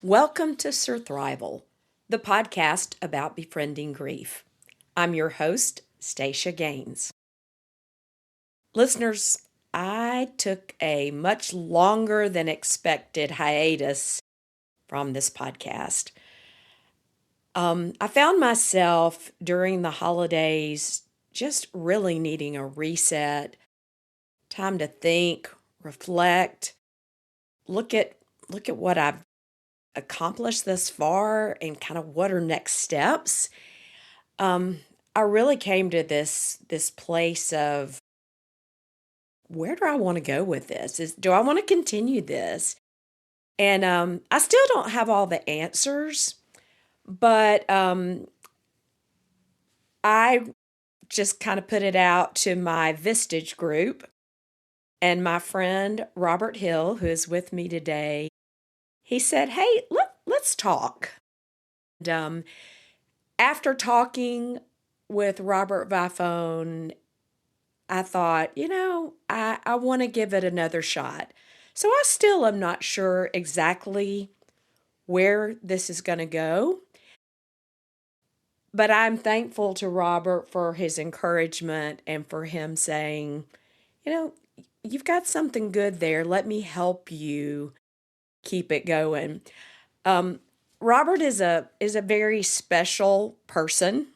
Welcome to Surthrival, the podcast about befriending grief. I'm your host, Stacia Gaines. Listeners, I took a much longer than expected hiatus from this podcast. I found myself during the holidays just really needing a reset, time to think, reflect, look at what I've accomplished thus far and kind of what are next steps. um, I really came to this place of where do I want to go with this? Do I want to continue this? And I still don't have all the answers, but I just kind of put it out to my Vistage group, and my friend Robert Hill, who is with me today, he said, "Hey, let's talk." And after talking with Robert by phone, I thought, I want to give it another shot. So I still am not sure exactly where this is going to go, but I'm thankful to Robert for his encouragement and for him saying, you know, you've got something good there. Let me help you keep it going. Um, Robert is a very special person.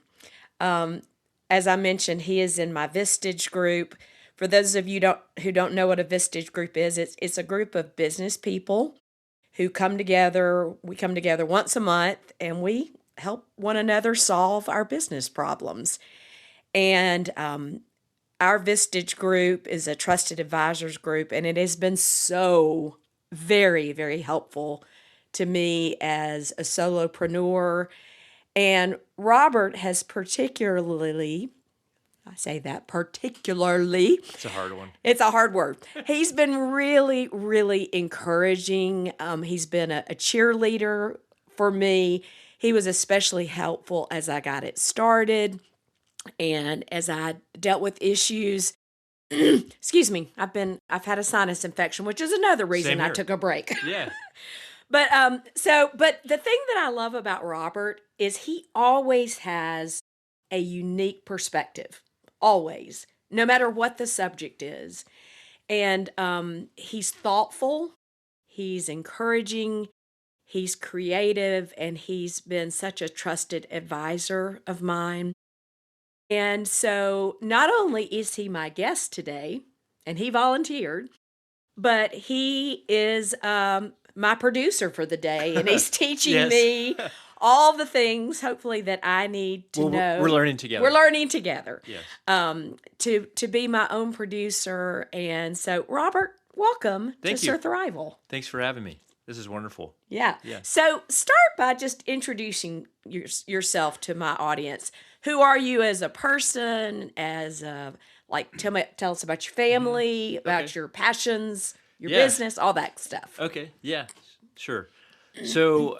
Um, as I mentioned, he is in my Vistage group. For those of you who don't know what a Vistage group is, it's a group of business people who come together. We come together once a month and we help one another solve our business problems. And our Vistage group is a trusted advisors group, and it has been so very, very helpful to me as a solopreneur. And Robert has particularly, I say that particularly, It's a hard one. it's a hard word. He's been really, really encouraging. He's been a cheerleader for me. He was especially helpful as I got it started and as I dealt with issues. Excuse me. I've had a sinus infection, which is another reason Same I here. took a break. Yeah. But the thing that I love about Robert is he always has a unique perspective, always, no matter what the subject is. And he's thoughtful, he's encouraging, he's creative, and he's been such a trusted advisor of mine. And so not only is he my guest today, and he volunteered, but he is my producer for the day, and he's teaching Yes. me all the things, hopefully, that I need to Well, know. we're learning together. We're learning together. Yes. To be my own producer, and so Robert, welcome Thank to you. Surthrival. Thanks for having me. This is wonderful. Yeah. Yeah. So start by just introducing yourself to my audience. Who are you as a person? Tell us about your family, about Okay. your passions, your Yeah. business, all that stuff. Okay. Yeah. Sure. So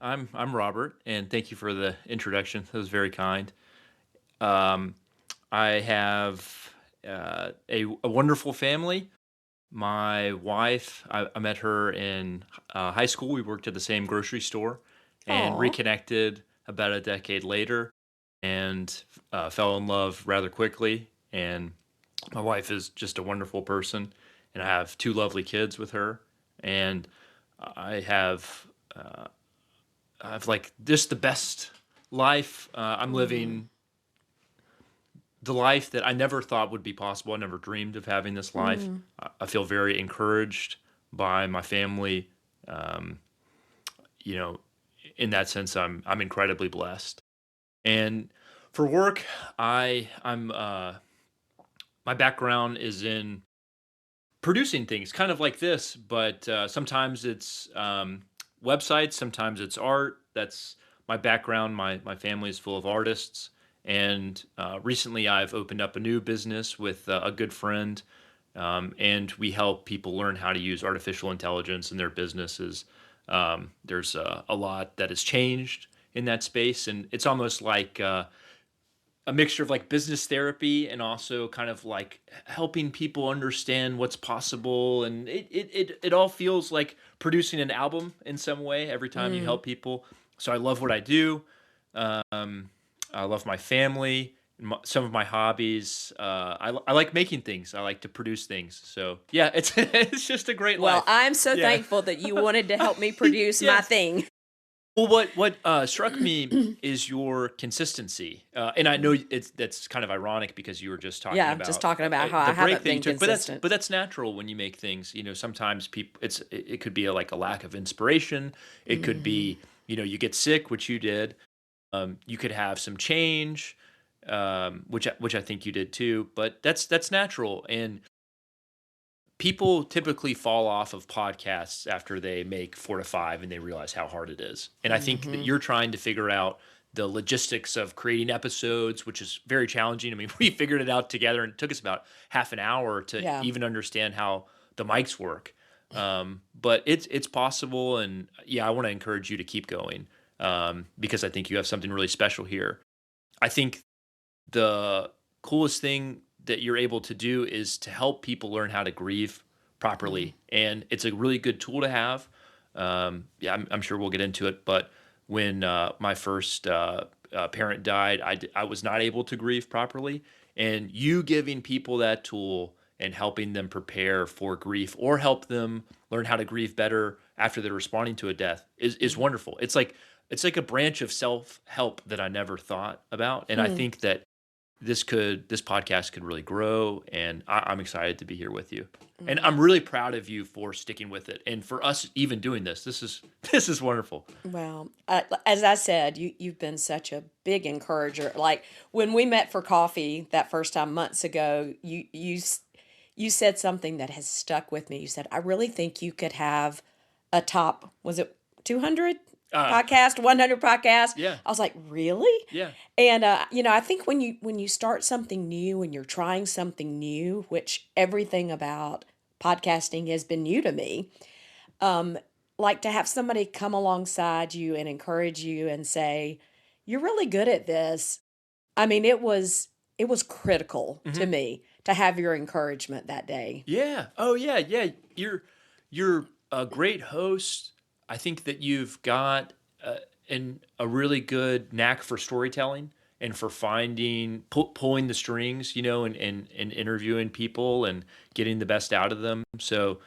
I'm Robert, and thank you for the introduction. That was very kind. Um, I have a wonderful family. My wife, I met her in high school. We worked at the same grocery store and Aw. reconnected about a decade later and fell in love rather quickly. And my wife is just a wonderful person. And I have two lovely kids with her. And I have, I've like just the best life. I'm living the life that I never thought would be possible. I never dreamed of having this life. I feel very encouraged by my family. Um, you know, in that sense, I'm incredibly blessed. And for work, I'm my background is in producing things, kind of like this, but sometimes it's websites, sometimes it's art. That's my background. My family is full of artists. And recently, I've opened up a new business with a good friend, and we help people learn how to use artificial intelligence in their businesses. There's a lot that has changed in that space, and it's almost like a mixture of like business therapy and also kind of like helping people understand what's possible. And it all feels like producing an album in some way every time you Mm. help people. So I love what I do. Um, I love my family, some of my hobbies. I like making things. I like to produce things. So yeah, it's it's just a great Well, life. I'm so Yeah. thankful that you wanted to help me produce my Yes. thing. Well, what struck me is your consistency, and I know that's kind of ironic because you were just talking Yeah, just about talking about how I the break haven't that you been took, but consistent. that's natural when you make things. You know, sometimes people it could be like a lack of inspiration. It could Mhm. be you get sick, which you did. You could have some change, which I think you did too. But that's natural, and people typically fall off of podcasts after they make 4 to 5 and they realize how hard it is. And I think that Mhm. you're trying to figure out the logistics of creating episodes, which is very challenging. I mean, we figured it out together and it took us about half an hour to Yeah. even understand how the mics work. But it's possible, and yeah, I want to encourage you to keep going because I think you have something really special here. I think the coolest thing that you're able to do is to help people learn how to grieve Mm. properly, and it's a really good tool to have. Yeah, I'm sure we'll get into it, but when my first parent died, I was not able to grieve properly, and you giving people that tool and helping them prepare for grief or help them learn how to grieve better after they're responding to a death is Mm. wonderful. It's like a branch of self help that I never thought about, and I Hmm. think that this podcast could really grow, and I'm excited to be here with you. And Mm. I'm really proud of you for sticking with it, and for us even doing this. This is this is wonderful. Well, as I said, you've been such a big encourager. Like when we met for coffee that first time months ago, you said something that has stuck with me. You said, "I really think you could have a top, was it 200 Uh, podcast, 100 podcast?" yeah, I was like, "Really?" yeah, And I think when you start something new and you're trying something new, which everything about podcasting has been new to me, um, like to have somebody come alongside you and encourage you and say, "You're really good at this." I mean, it was critical to hmm me to have your encouragement that day. yeah. Oh yeah, yeah. You're a great host. I think that you've got a really good knack for storytelling and for finding pulling the strings, and interviewing people and getting the best out of them. So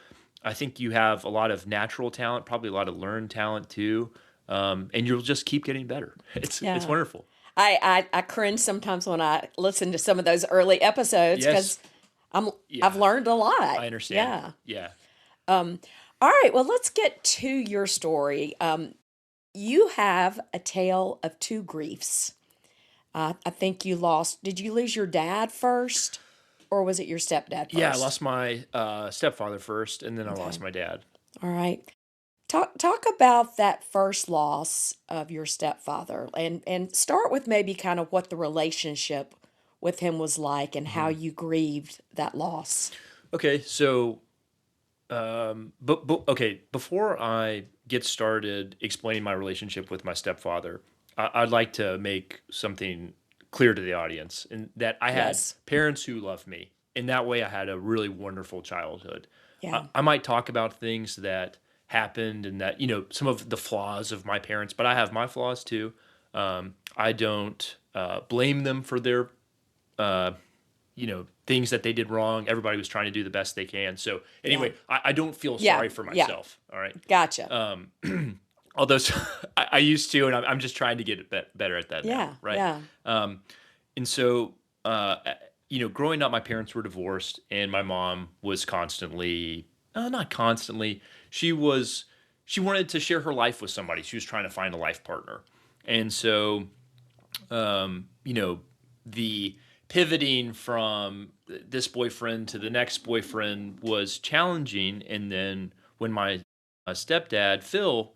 I think you have a lot of natural talent, probably a lot of learned talent too, and you'll just keep getting better. It's Yeah. wonderful. I cringe sometimes when I listen to some of those early episodes Yes, because I've yeah, learned a lot. I understand. Yeah. Yeah, Um, all right, well, let's get to your story. You have a tale of two griefs. I think you lost. Did you lose your dad first, or was it your stepdad yeah. I first? lost my stepfather first, and then I Okay. lost my dad. All right. Talk about that first loss of your stepfather, and start with maybe kind of what the relationship with him was like and how Mhm. you grieved that loss. Okay, so but okay, before I get started explaining my relationship with my stepfather, I'd like to make something clear to the audience, and that I had Yes. parents who loved me. In that way, I had a really wonderful childhood. Yeah. I might talk about things that happened and that, some of the flaws of my parents, but I have my flaws too. I don't blame them for their uh, things that they did wrong. Everybody was trying to do the best they can. So Yeah. anyway, I don't feel Yeah. sorry for Yeah. myself. All right. Gotcha. Um, although I used to, and I'm just trying to get better at that now. Yeah. Right. Yeah. Um, and so, growing up, my parents were divorced, and my mom was constantly, not constantly, she was, she wanted to share her life with somebody. She was trying to find a life partner. And so, the pivoting from this boyfriend to the next boyfriend was challenging. And then when my stepdad, Phil,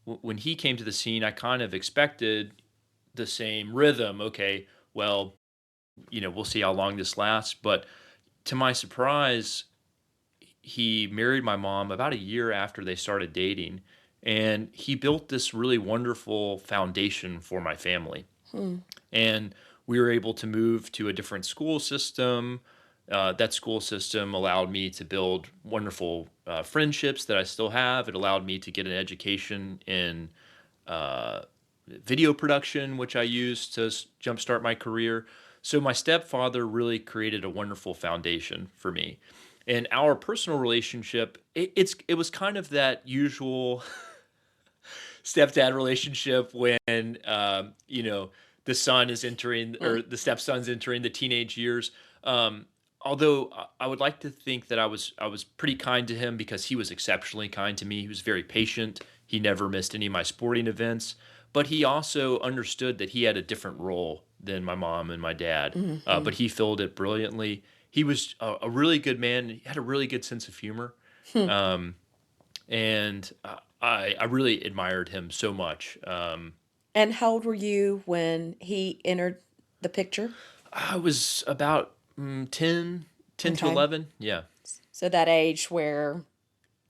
when he came to the scene, I kind of expected the same rhythm. Okay, well, we'll see how long this lasts. But to my surprise, he married my mom about a year after they started dating. And he built this really wonderful foundation for my family. Hmm. And we were able to move to a different school system. That school system allowed me to build wonderful friendships that I still have. It allowed me to get an education in uh, video production, which I used to jumpstart my career. So my stepfather really created a wonderful foundation for me. And our personal relationship, it was kind of that usual stepdad relationship when the son is entering Mm. or the stepson's entering the teenage years. Although I would like to think that I was pretty kind to him because he was exceptionally kind to me. He was very patient. He never missed any of my sporting events, but he also understood that he had a different role than my mom and my dad. Mhm. But he filled it brilliantly. He was a really good man. He had a really good sense of humor. Hmm. Um, and I really admired him so much. And how old were you when he entered the picture? I was about 10 to Okay. 11. Yeah. So that age where,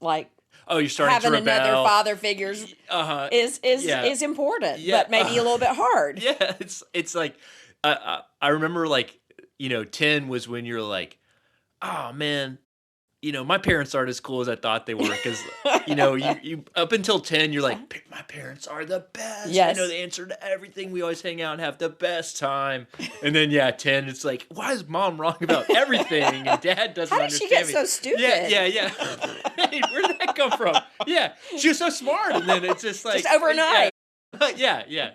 like, Oh, you're starting to having another rebel. father figures Uh-huh. is Yeah. is important, Yeah. but maybe a little bit hard. Yeah. It's like, I remember like, 10 was when you're like, oh man, my parents aren't as cool as I thought they were because, you up until 10, you're like, My parents are the best. I know Yes. the answer to everything. We always hang out and have the best time." And then, yeah, 10, it's like, "Why is mom wrong about everything and dad doesn't How did she get understand me?" so Yeah, stupid? yeah, yeah. Hey, where did that come from? Yeah, she was so smart, and then it's just Just like, yeah, overnight. yeah, yeah.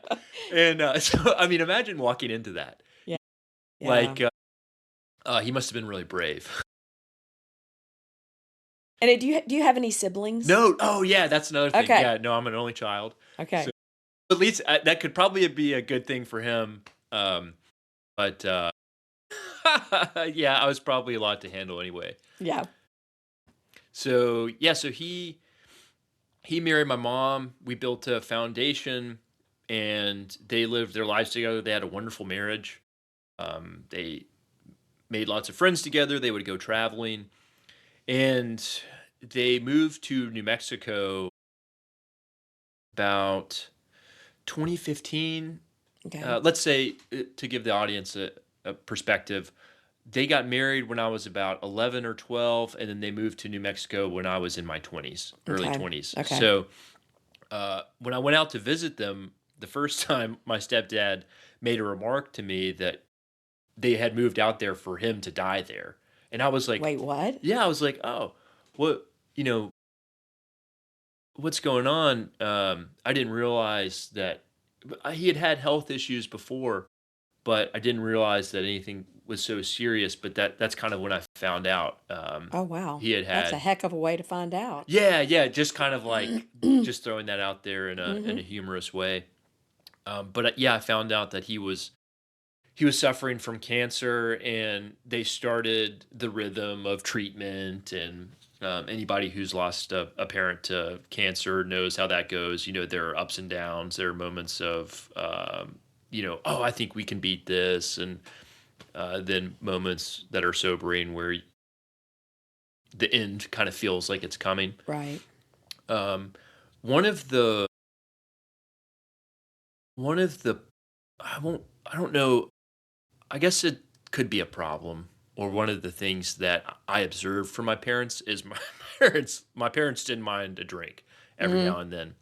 And, so, I mean, imagine walking into that. Yeah. Yeah. Like, he must have been really brave. And do you have any siblings? No. Oh, yeah, that's another thing. Okay. Yeah, no, I'm an only child. So Okay. at least that could probably be a good thing for him. But yeah, I was probably a lot to handle anyway. Yeah. So yeah, so he married my mom. We built a foundation, and they lived their lives together. They had a wonderful marriage. They made lots of friends together. They would go traveling, and they moved to New Mexico about 2015. Okay. Let's say, to give the audience a perspective, they got married when I was about 11 or 12, and then they moved to New Mexico when I was in my 20s, early Okay. 20s. Okay. So when I went out to visit them the first time, my stepdad made a remark to me that they had moved out there for him to die there. And I was like, Wait, what? yeah, I was like, oh, what, you know, what's going on? I didn't realize that he had had health issues before, but I didn't realize that anything was so serious. But that's kind of when I found out. Oh, wow. He had That's a had, heck of a way to find out. yeah, yeah, just kind of like just throwing that out there in a Mhm. humorous way. But yeah, I found out that he was suffering from cancer, and they started the rhythm of treatment. And anybody who's lost a parent to cancer knows how that goes. There are ups and downs. There are moments of oh, I think we can beat this, and then moments that are sobering where the end kind of feels like it's coming. Right. um, one of the one of the I don't know, I guess it could be a problem, or one of the things that I observed from my parents is my my parents didn't mind a drink every Mhm. now and then.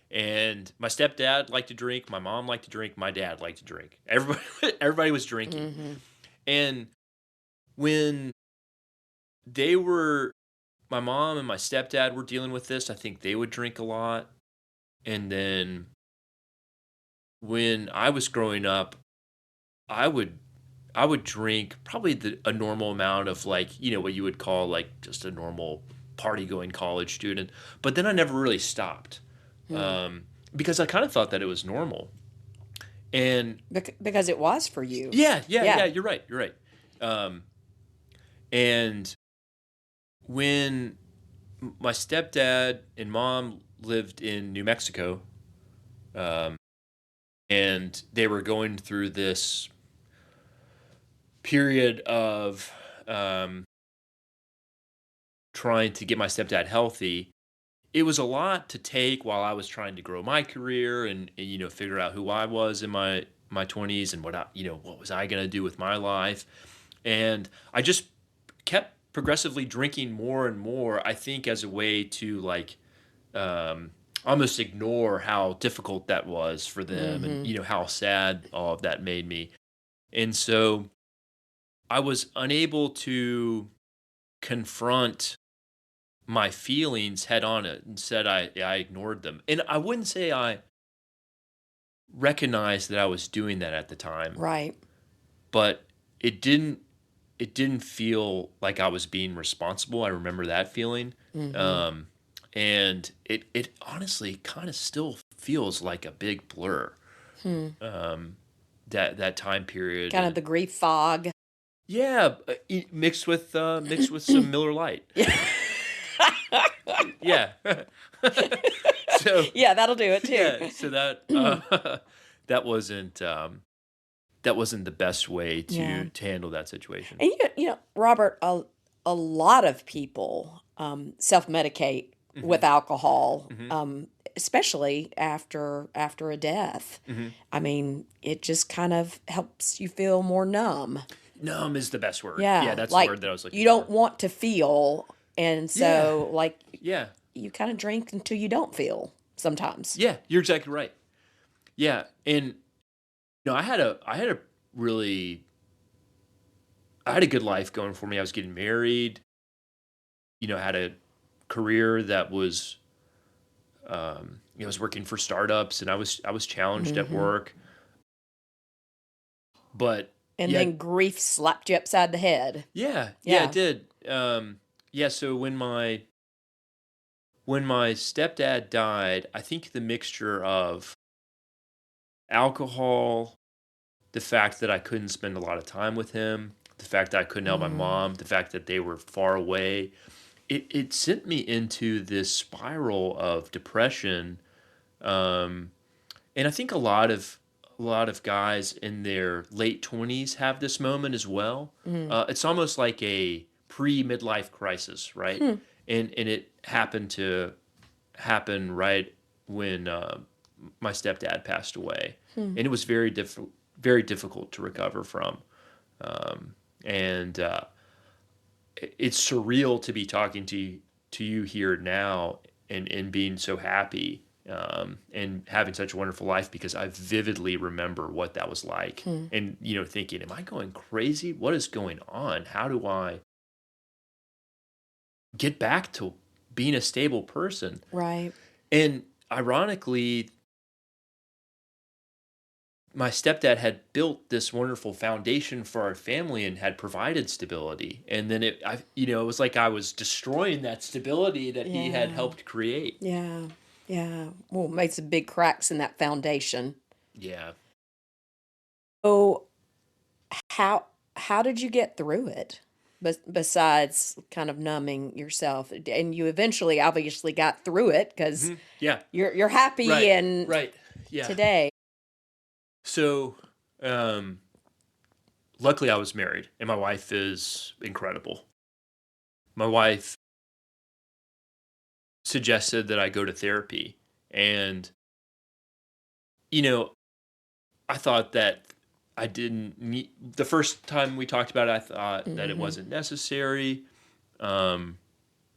And my stepdad liked to drink, my mom liked to drink, my dad liked to drink. Everybody everybody was drinking. Mhm. And when they were my mom and my stepdad were dealing with this, I think they would drink a lot. And then when I was growing up, I would I would drink probably a normal amount of, like, what you would call like just a normal party going college student. But then I never really stopped, Hmm. um, because I kind of thought that it was normal. And Because it was for you. yeah, yeah, yeah, Yeah. you're right, you're right. Um, and when my stepdad and mom lived in New Mexico, um, and they were going through this period of um, trying to get my stepdad healthy. It was a lot to take while I was trying to grow my career and figure out who I was in my my 20s and what was I going to do with my life. And I just kept progressively drinking more and more, I think as a way to like almost ignore how difficult that was for them and Mhm. how sad all of that made me. And so I was unable to confront my feelings head on. It instead I ignored them. And I wouldn't say I recognized that I was doing that at the time, Right. but it didn't it didn't feel like I was being responsible. I remember that feeling. Mhm. Um and it honestly kind of still feels like a big blur. Hmm. Um that time period. Kind of And the grief fog. yeah, mixed with some Miller Lite. Yeah. Yeah. So Yeah, that'll do it too. yeah, so that that wasn't that wasn't the best way Yeah. to handle that situation. And Robert, a lot of people self-medicate Mhm. with alcohol, Mhm. especially after a death. Mhm. I mean, it just kind of helps you feel more numb. Numb is the best word. Yeah, Yeah, that's the like word that I was you looking don't for. want to feel, and Yeah. so like Yeah. you kind of drink until you don't feel sometimes. Yeah, you're exactly right. Yeah, and really I had a good life going for me. I was getting married, had a career that was I was working for startups and I was challenged at Hmm. work. But And yeah, then grief slapped you upside the head. yeah, it Yeah. did. Yeah, so when my stepdad died, I think the mixture of alcohol, the fact that I couldn't spend a lot of time with him, the fact that I couldn't help my Mm. mom, the fact that they were far away, it sent me into this spiral of depression. Um, and I think a lot of guys in their late 20s have this moment as well. Mm. It's almost like a pre-midlife crisis, right? Hmm. And it happened to happen right when my stepdad passed away, Hmm. and it was very difficult to recover from. And it's surreal to be talking to you here now and being so happy and having such a wonderful life because I vividly remember what that was like Hmm. and thinking, am I going crazy? What is going on? How do I get back to being a stable person? Right. And ironically, my stepdad had built this wonderful foundation for our family and had provided stability. And then it was like I was destroying that stability that he had Yeah. helped create. Yeah. Yeah. Well, made some big cracks in that foundation. Yeah. So how how did you get through it? Besides kind of numbing yourself, and you eventually obviously got through it because Yeah. you're happy Right. and Right. Yeah. today. So, um, luckily I was married and my wife is incredible. My wife suggested that I go to therapy. And, you know, I thought that I didn't need the first time we talked about it, I thought that it Mhm. wasn't necessary. Um,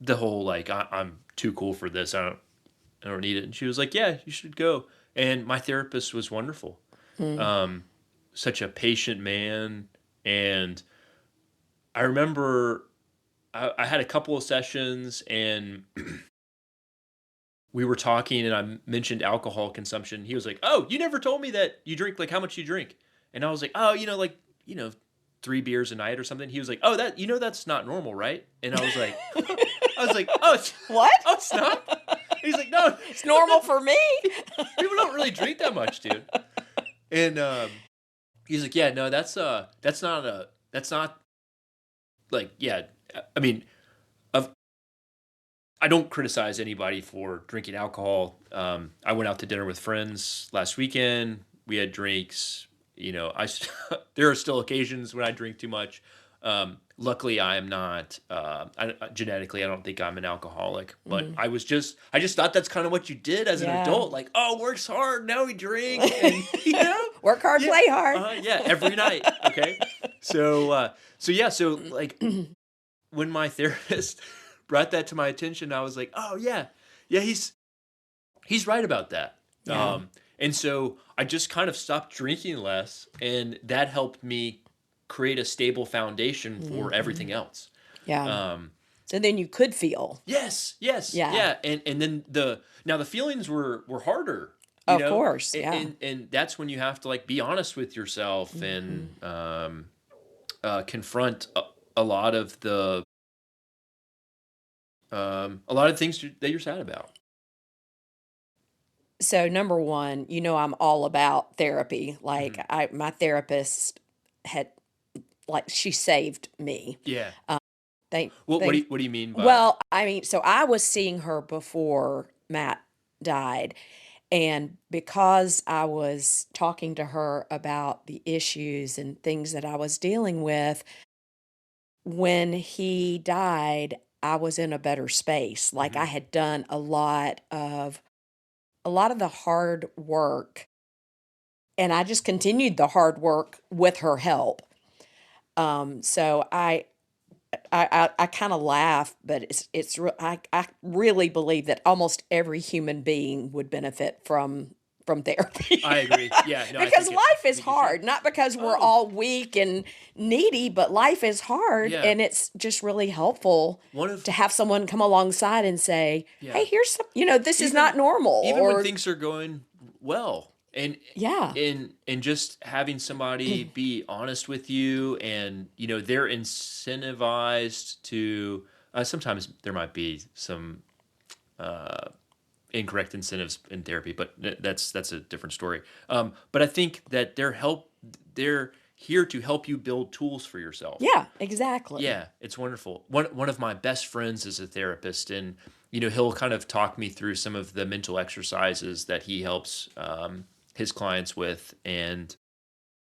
the whole like I'm too cool for this. I don't need it. And she was like, "Yeah, you should go." And my therapist was wonderful. Mm. Um, Such a patient man. And I remember I had a couple of sessions and we were talking and I mentioned alcohol consumption. He was like, "Oh, you never told me that you drink. Like, how much you drink?" And I was like, "Oh, like, 3 beers a night or something." He was like, "Oh, that's not normal, right?" And I was like, "Oh, it's, What? oh, it's not." He's like, "No, It's normal for me. people don't really drink that much, dude." And he's like, "Yeah, no, that's not like, yeah. I mean, of I don't criticize anybody for drinking alcohol. I went out to dinner with friends last weekend. We had drinks. There are still occasions when I drink too much. luckily I am not, genetically, I don't think I'm an alcoholic, but Mm. I just thought that's kind of what you did as an Yeah. adult. Like, oh, works hard. Now he drinks. And, you know, Work hard, yeah, play hard. yeah, every night. Okay. So yeah, so like when my therapist brought that to my attention, I was like, oh yeah, yeah, he's right about that. Yeah. And so I just kind of stopped drinking less, and that helped me create a stable foundation for everything Mhm. else. Yeah. Um, So then you could feel. yes, yes, Yeah. yeah, and then the feelings were harder, you Of know, course. Yeah. and that's when you have to like be honest with yourself and Mhm. confront a lot of a lot of things that you're sad about. So number one, I'm all about therapy. Like Mhm. my therapist had, like, she saved me. Yeah. Um, thank What thank what do you mean by? Well, I mean, so I was seeing her before Matt died, and because I was talking to her about the issues and things that I was dealing with, when he died, I was in a better space. Like I Mhm. had done a lot of the hard work, and I just continued the hard work with her help. So I kind of laugh, but I really believe that almost every human being would benefit from therapy. I agree. Yeah, no, Because life I is think it should. hard, not because we're Oh, all weak and needy, but life is hard, yeah. and it's just really helpful One to of have someone come alongside and say, "Hey, yeah. here's some, this is Even not normal," even when or things are going well, and yeah. just having somebody be honest with you, and they're incentivized to. Sometimes there might be some uh, incorrect incentives in therapy, but that's a different story. But I think that they're here to help you build tools for yourself. Yeah, exactly. Yeah, it's wonderful. One of my best friends is a therapist, and he'll kind of talk me through some of the mental exercises that he helps his clients with, and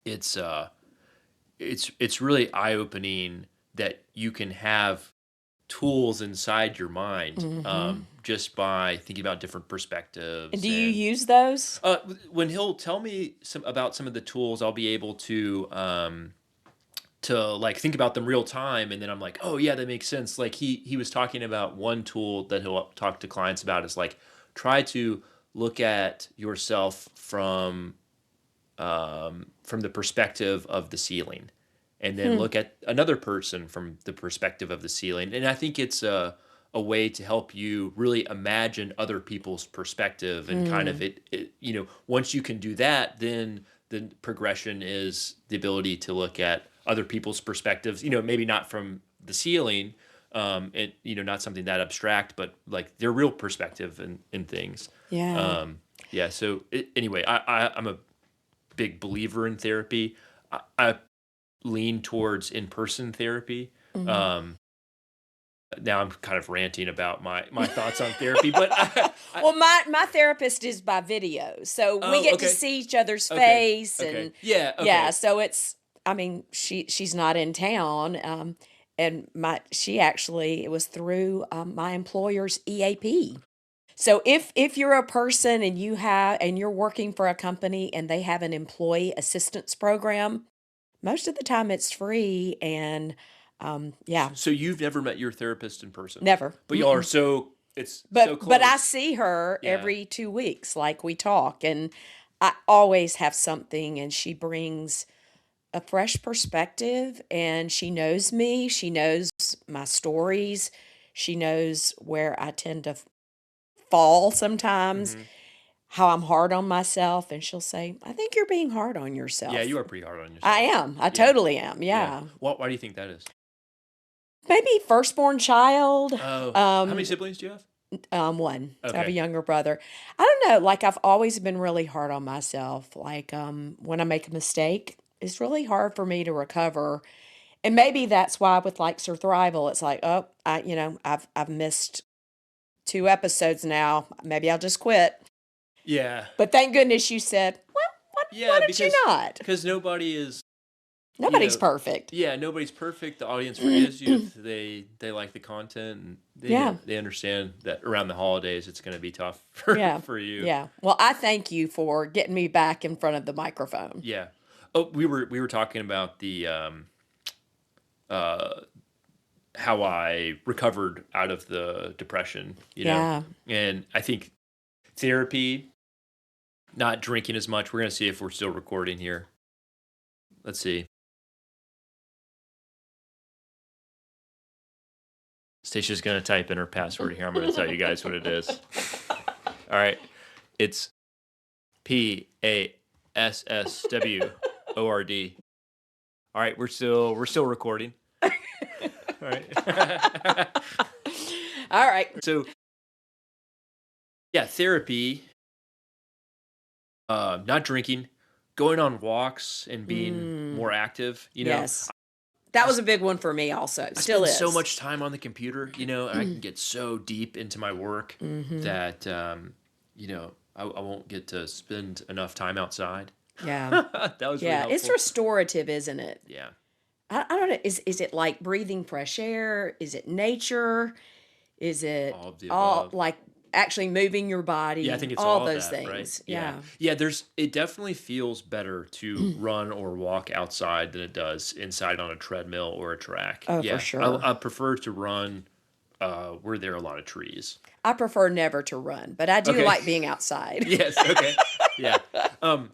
it's uh it's really eye opening that you can have tools inside your mind Mhm. just by thinking about different And perspectives. do you And use those? when he'll tell me some of the tools, I'll be able to like think about them real time, and then I'm like, oh yeah, that makes sense. Like he was talking about one tool that he'll talk to clients about is like try to look at yourself from the perspective of the ceiling, and then Hmm. look at another person from the perspective of the ceiling. And I think it's a way to help you really imagine other people's perspective, and kind of Hmm. once you can do that, then the progression is the ability to look at other people's perspectives, maybe not from the ceiling, and not something that abstract, but like their real perspective in things. Yeah. Yeah, so anyway, I'm a big believer in therapy. I lean towards in-person therapy. Mhm. Um, Now I'm kind of ranting about my thoughts on therapy, but Well, my therapist is by video, so we oh, get to okay, see each other's okay, face, okay, and yeah, yeah, okay, so it's, I mean, she's not in town, and she actually, it was through my employer's EAP. So if you're a person and you're working for a company and they have an employee assistance program, most of the time it's free, and yeah, So you've never met your therapist in person, never. but y'all are Mm-mm. so it's so But I close. see her Yeah. every 2 weeks, like, we talk, and I always have something, and she brings a fresh perspective, and she knows me, she knows my stories, she knows where I tend to fall sometimes, Hmm. how I'm hard on myself, and she'll say, "I think you're being hard on Yeah, you yourself." are pretty hard on I yourself. am, I Yeah, totally am, yeah. yeah. Why do you think that is? Maybe firstborn child, Oh, how many um, siblings do you have? 1. So I have a Okay. younger brother. I don't know, like, I've always been really hard on myself. Like, when I make a mistake, it's really hard for me to recover. And maybe that's why with like surthrival, it's like, oh, I've missed 2 episodes now. Maybe I'll just quit. Yeah. But thank goodness you said, well, why Yeah, don't you not? because nobody is. you Nobody's know, perfect. yeah, nobody's perfect. The audience forgives you if they like the content, and Yeah. they understand that around the holidays it's going to be tough Yeah. for you. Yeah. Well, I thank you for getting me back in front of the microphone. Yeah. Oh, we were talking about the uh how I recovered out of the depression, Yeah. and I think therapy, not drinking as much. We're gonna see if we're still recording here. Let's see. Stacia's gonna type in her password here. I'm gonna tell you guys what it is. All right, it's PASSWORD. All right, we're still recording. All right. All right. So yeah, therapy, not drinking, going on walks and being Mm, more active. yes. That I, was a big one for me also. I Still spend so is. much time on the computer, and I can get so deep into my work Mm-hmm. that I won't get to spend enough time outside. Yeah. That was really Yeah. It's helpful. restorative, isn't it? Yeah. I don't know. Is it like breathing fresh air? Is it nature? Is it All of the all above. like actually moving your Yeah, I body? think it's All all of those that, right? things. Yeah. Yeah. Yeah, it definitely feels better to run or walk outside than it does inside on a treadmill or a track. Oh, for Yeah. I, sure. I prefer to run where there are a lot of trees. I prefer never to run, but I do Okay. like being outside. Yes, okay. Yeah. Um,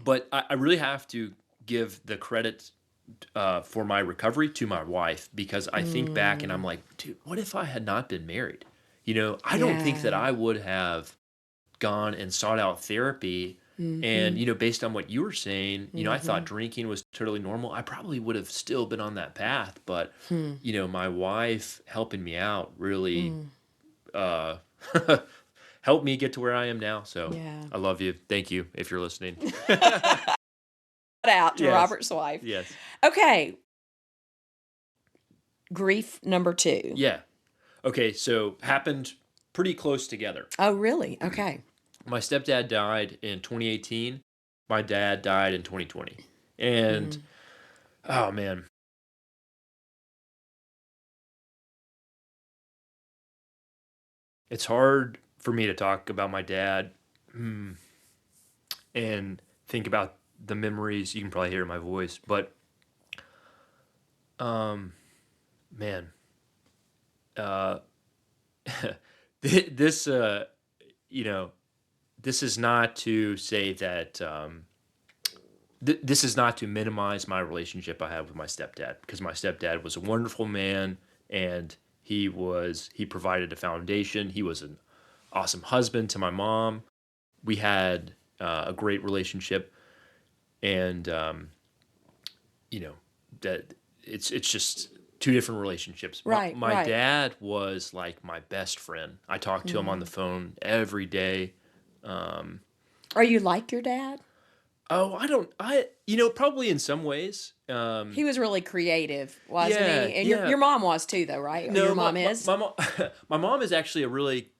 but I really have to give the credit for my recovery to my wife, because I think back and I'm Mm, like, dude, what if I had not been married? I don't think that yeah. I would have gone and sought out therapy. And, Mm-hmm. based on what you were saying, I thought Mm-hmm. drinking was totally normal. I probably would have still been on that path. But, Hmm. my wife helping me out really Mm. uh, helped me get to where I am now. So Yeah. I love you. Thank you if you're listening. Out to Yes. Robert's wife. Yes. Okay. Grief number two. Yeah. Okay. So happened pretty close together. Oh, really? Okay. My stepdad died in 2018. My dad died in 2020. And Mm. oh man, it's hard for me to talk about my dad, and think about the memories. You can probably hear in my voice, but um, man, uh, this you know, this is not to say that this is not to minimize my relationship I have with my stepdad, because my stepdad was a wonderful man, and he provided a foundation. He was an awesome husband to my mom. We had a great relationship, and you know that it's just two different relationships. My, Right, my right. dad was like my best friend. I talked to him on the Mm. phone every day. Um, Are you like your dad? oh, I don't. Probably in some ways. He was really creative, wasn't Yeah, he? And your yeah. your mom was too, though, right? Or your No, my mom my, is? my mom my mom is actually a really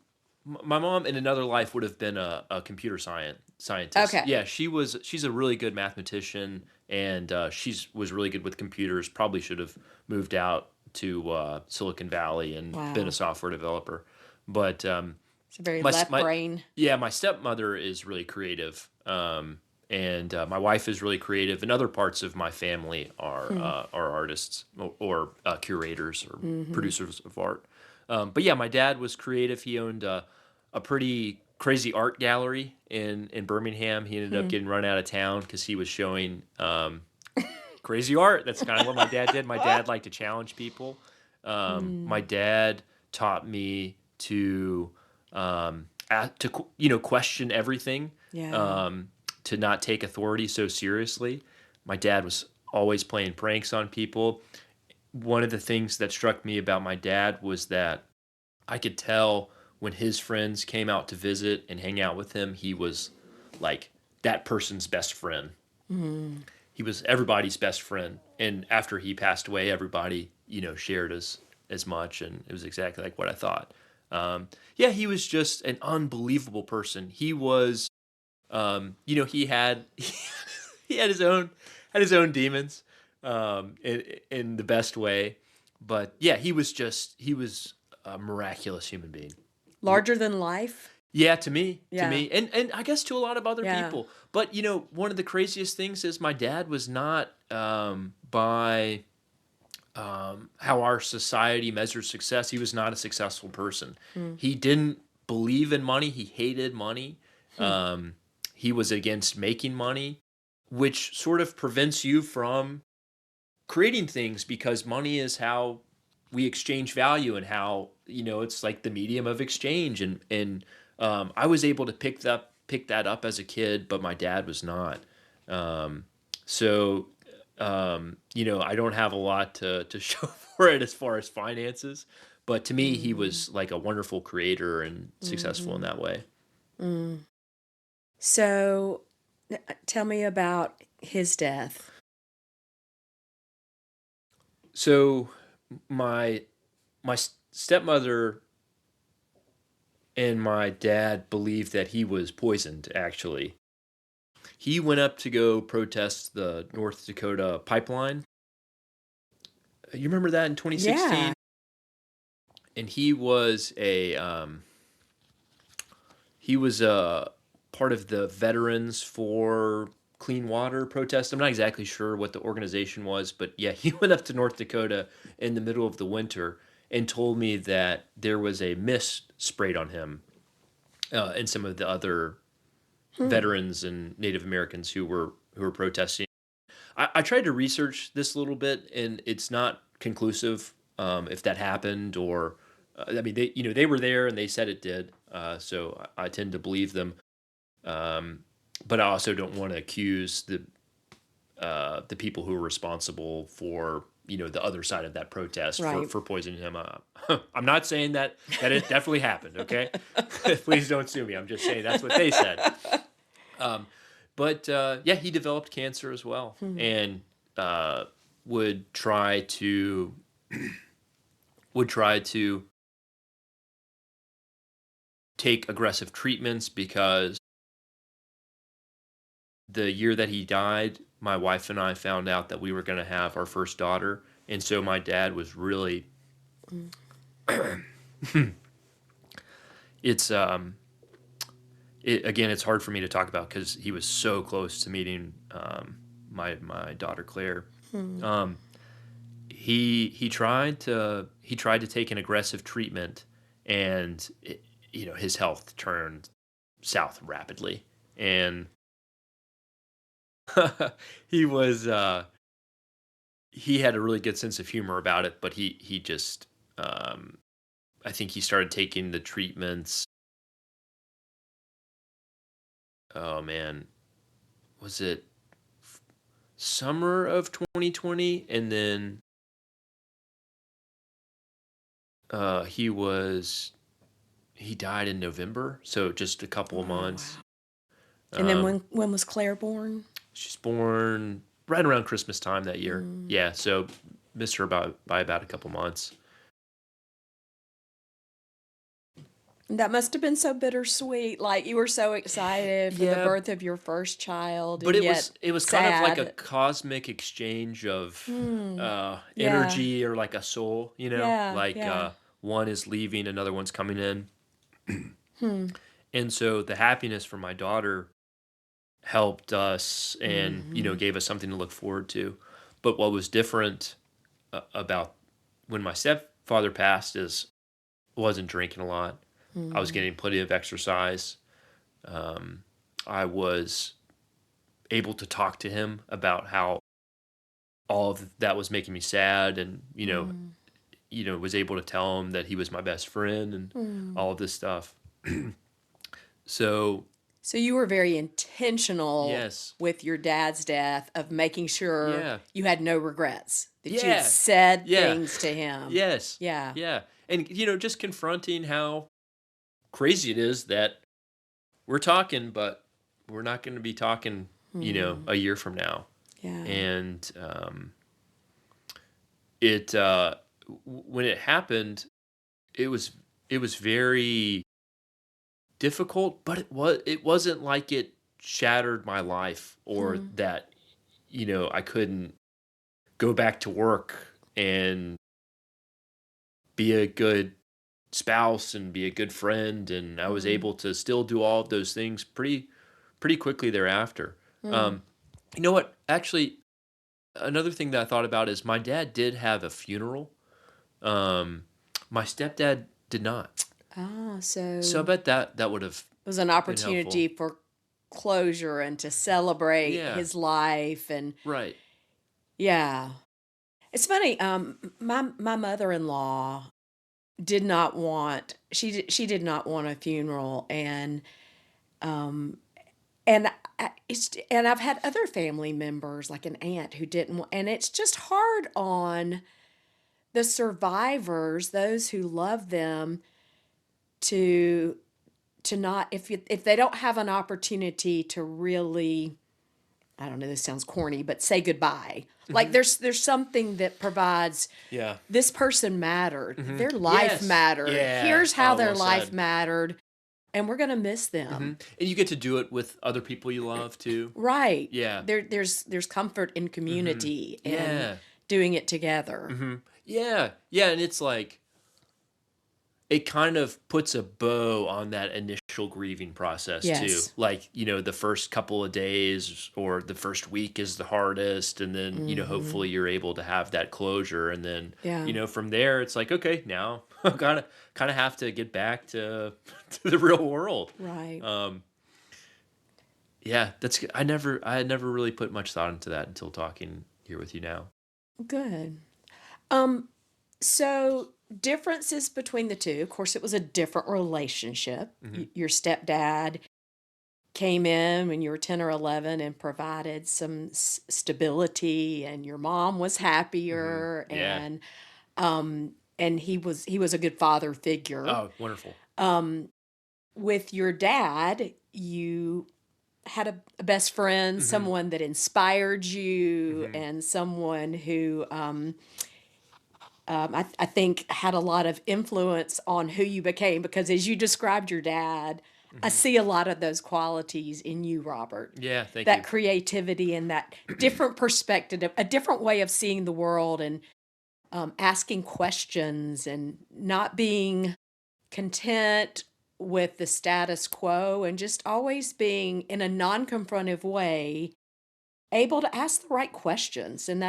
my mom in another life would have been a computer scientist. Okay. Yeah, she's a really good mathematician, and was really good with computers. Probably should have moved out to Silicon Valley and been a Wow. software developer. But It's a very my left my brain. yeah, my stepmother is really creative. And my wife is really creative, and other parts of my family Hmm. are artists, or curators or Mm-hmm. producers of art. But yeah, my dad was creative. He owned a pretty crazy art gallery in Birmingham. He ended up Hmm. getting run out of town because he was showing crazy art. That's kind of what my dad did. My dad liked to challenge people. My Mm. dad taught me to question everything, Yeah. um, to not take authority so seriously. My dad was always playing pranks on people. One of the things that struck me about my dad was that I could tell when his friends came out to visit and hang out with him, he was like that person's best friend. Mm. He was everybody's best friend. And after he passed away, everybody, shared as much. And it was exactly like what I thought. Yeah, he was just an unbelievable person. He was, he had, he had his own demons. in the best way. But yeah, he was a miraculous human being. R- Larger than life? Yeah, to Yeah. me, and I guess to a lot of other Yeah. people. But one of the craziest things is my dad was not by how our society measures success. He was not a successful person. Mm. He didn't believe in money. He hated money. Hmm. Um, he was against making money, which sort of prevents you from creating things because money is how we exchange value and how it's like the medium of exchange and I was able to pick that up as a kid, but my dad was not. um, so I don't have a lot to show for it as far as finances, but to me he Mm. was like a wonderful creator and successful in Mhm. that way. Mm. So, tell me about his death. So my stepmother and my dad believed that he was poisoned, actually. He went up to go protest the North Dakota pipeline. You remember that in Yeah. 2016? And he was a part of the Veterans for Clean Water protest. I'm not exactly sure what the organization was, but yeah, he went up to North Dakota in the middle of the winter and told me that there was a mist sprayed on him and some of the other Hmm. veterans and Native Americans who were protesting. I tried to research this a little bit, and it's not conclusive if that happened or. I mean, they were there and they said it did, so I tend to believe them. Um, but I also don't want to accuse the people who are responsible for the other side of that protest for Right. for poisoning him. I'm not saying that it definitely happened. Okay, please don't sue me. I'm just saying that's what they said. Um, but yeah, he developed cancer as well, Hmm. and uh, would try to would try to take aggressive treatments because the year that he died, my wife and I found out that we were going to have our first daughter, and so my dad was really Mm. it's again it's hard for me to talk about because he was so close to meeting my daughter Claire. Hmm. Um, he tried to take an aggressive treatment, and his health turned south rapidly, and he was he had a really good sense of humor about it, but he just I think he started taking the treatments. Oh man, was it summer of 2020? And then he died in November, so just a couple of Oh, months. wow. And then Um, when was Claire born? she's born right around Christmas time that year. Mm. Yeah, so missed her by about a couple months. That must have been so bittersweet. Like you were so excited for the Yeah, birth of your first child but and it yet was it was kind of like a sad. cosmic exchange of Hmm. Yeah. energy or like a soul, Yeah. like Yeah. one is leaving, another one's coming in. Hmm. And so the happiness for my daughter helped us and Hmm. gave us something to look forward to. But what was different about when my stepfather passed is I wasn't drinking a lot. I was Hmm. getting plenty of exercise. Um, I was able to talk to him about how all of that was making me sad, and Hmm. was able to tell him that he was my best friend and Hmm. all of this stuff. So So you were very intentional yes, with your dad's death of making sure yeah, you had no regrets, that you had yeah, said yeah, things to him. yes, Yeah. yeah, and just confronting how crazy it is that we're talking, but we're not going to be talking, Hmm. a year from now. Yeah. And it when it happened, it was very difficult, but it wasn't like it shattered my life or Hmm. that I go back to work and be a good spouse and be a good friend, and I was Mm, able to still do all of those things pretty quickly thereafter. mm. Um, you know what? Actually, another thing that I thought about is my dad did have a funeral. Um, my stepdad did not. So I So bet that would have it was an been opportunity helpful. for closure and to celebrate Yeah, his life and right. yeah. It's funny, my mother-in-law did not want she did not want a funeral um and and I've had other family members like an aunt who didn't and it's just hard on the survivors, those who love them to not if they don't have an opportunity to really I don't know, this sounds corny, but say goodbye. Like Hmm. there's something that provides Yeah. this person mattered. Hmm. Their life Yes. mattered. Yeah. Here's how Oh, their well life said. mattered, and we're gonna miss Hmm. them. And you get to do it with other people you love too. Right. Yeah. There's comfort in Hmm. community and Yeah. doing it together. Hmm. Yeah. Yeah. And it's like, it kind of puts a bow on that initial grieving process too. Yes. Like, the first couple of days or the first week is the hardest. And then, Hmm. hopefully you're able to have that closure. And then, Yeah. from there, it's like, okay, now I kind of have to get back to, to the real world. Right. Um, yeah, that's good. I had never really put much thought into that until talking here with you now. Good. Um, so differences between the two. Of course, it was a different relationship. Hmm. Your stepdad came in when you were 10 or 11 and provided some stability and your mom was Hmm. happier Yeah. and he was a good father figure. Oh, wonderful. Um, with your dad, you had a best friend, Hmm. someone that inspired you Hmm. and someone who I think had a lot of influence on who you became because as you described your dad, I Hmm. see a lot of those qualities in you, Robert. Yeah, thank That you. creativity and that different perspective, a different way of seeing the world and asking questions and not being content with the status quo and just always being in a non-confrontive way able to ask the right questions. And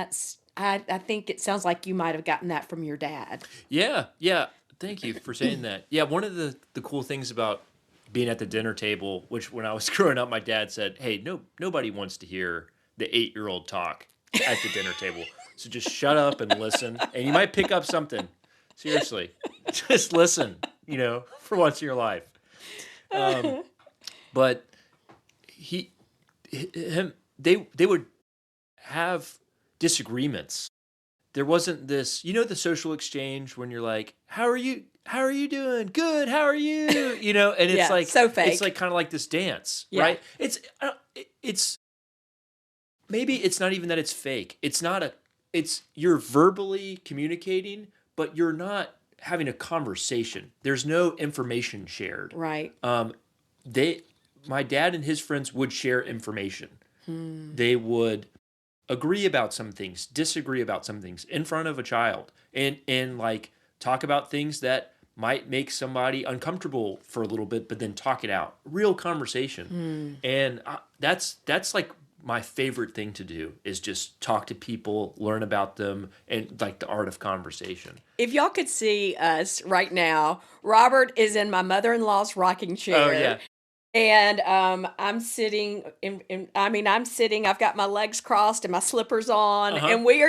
I think it sounds like you might have gotten that from your dad. Yeah, yeah. Thank you for saying that. Yeah, one of the cool things about being at the dinner table, which when I was growing up, my dad said, "Hey, nobody wants to hear the 8-year-old talk at the dinner table. So just shut up and listen, and you might pick up something. Seriously, just listen. For once in your life." Um, but he, him, they would have disagreements. There wasn't this, the social exchange when you're like, How are you doing? Good. How are you?" And it's Yeah, like so it's like fake. kind of like this dance, Yeah, right? It's maybe it's not even that it's fake. It's not a it's you're verbally communicating, but you're not having a conversation. There's no information shared. right. Um they My dad and his friends would share information. Hmm. They would agree about some things, disagree about some things in front of a child, and like talk about things that might make somebody uncomfortable for a little bit, but then talk it out. Real conversation, Hmm. and that's like my favorite thing to do is just talk to people, learn about them, and like the art of conversation. If y'all could see us right now, Robert is in my mother-in-law's rocking Oh chair. yeah. And I'm sitting I mean, I'm sitting, I've got my legs crossed and my slippers on, Uh huh. and we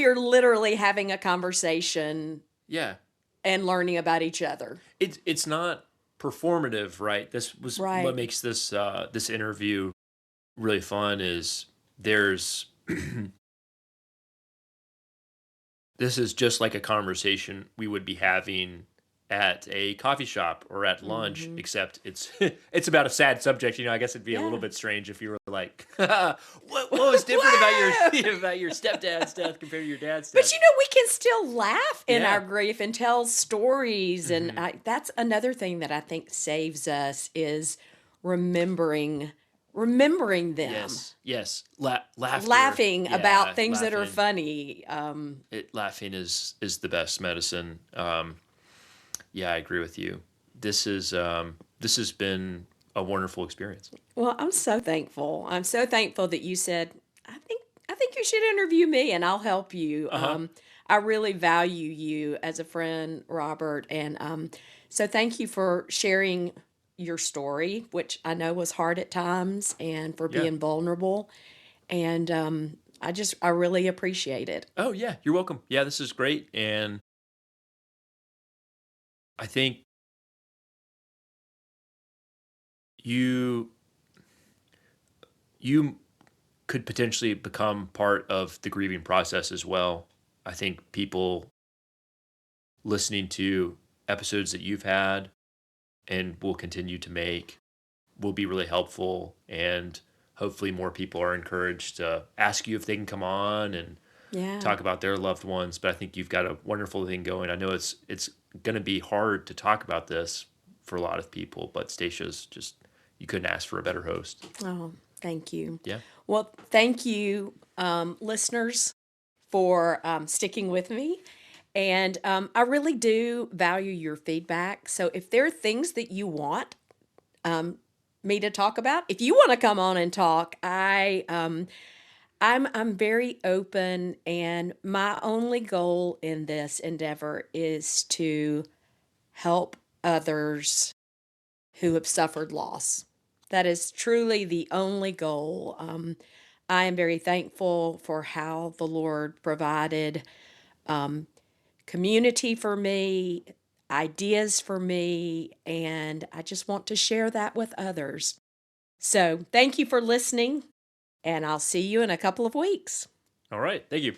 are literally having a conversation Yeah. and learning about each other. It's not performative, right? This was what Right. makes this interview really fun is there's this is just like a conversation we would be having at a coffee shop or at lunch, Mhm. except it's it's about a sad subject. I guess it'd be a little Yeah. bit strange if you were like, what was different about Whoa! about your stepdad's death compared to your dad's But death? we can still laugh in our Yeah. grief and tell stories, and Hmm. that's another thing that I think saves us is remembering remembering them, Yes, yes. Laughter. laughing about Yeah, things that are laughing. funny. Laughing is the best medicine. Yeah, I agree with you. This has been a wonderful experience. Well, I'm so thankful. I'm so thankful that you said, I think I think you should interview me and I'll help you. Uh huh. I really value you as a friend, Robert, and so thank you for sharing your story, which I know was hard at times, and for Yeah. being vulnerable. And I really appreciate it. Oh yeah, you're welcome. Yeah, this is great, and I think you you could potentially become part of the grieving process as well. I think people listening to episodes that you've had and will continue to make will be really helpful, and hopefully more people are encouraged to ask you if they can come on and Yeah. talk about their loved ones. But I think you've got a wonderful thing going. I know it's going to be hard to talk about this for a lot of people, but Stacya's just, you couldn't ask for a better host. Oh, thank you. Yeah. Well, thank you, listeners, for sticking with me. And I really do value your feedback. So if there are things that you want me to talk about, if you want to come on and talk, I'm very open. And my only goal in this endeavor is to help others who have suffered loss. That is truly the only goal. I am very thankful for how the Lord provided community for me, ideas for me, and I just want to share that with others. So, thank you for listening, and I'll see you in a couple of weeks. All right. Thank you.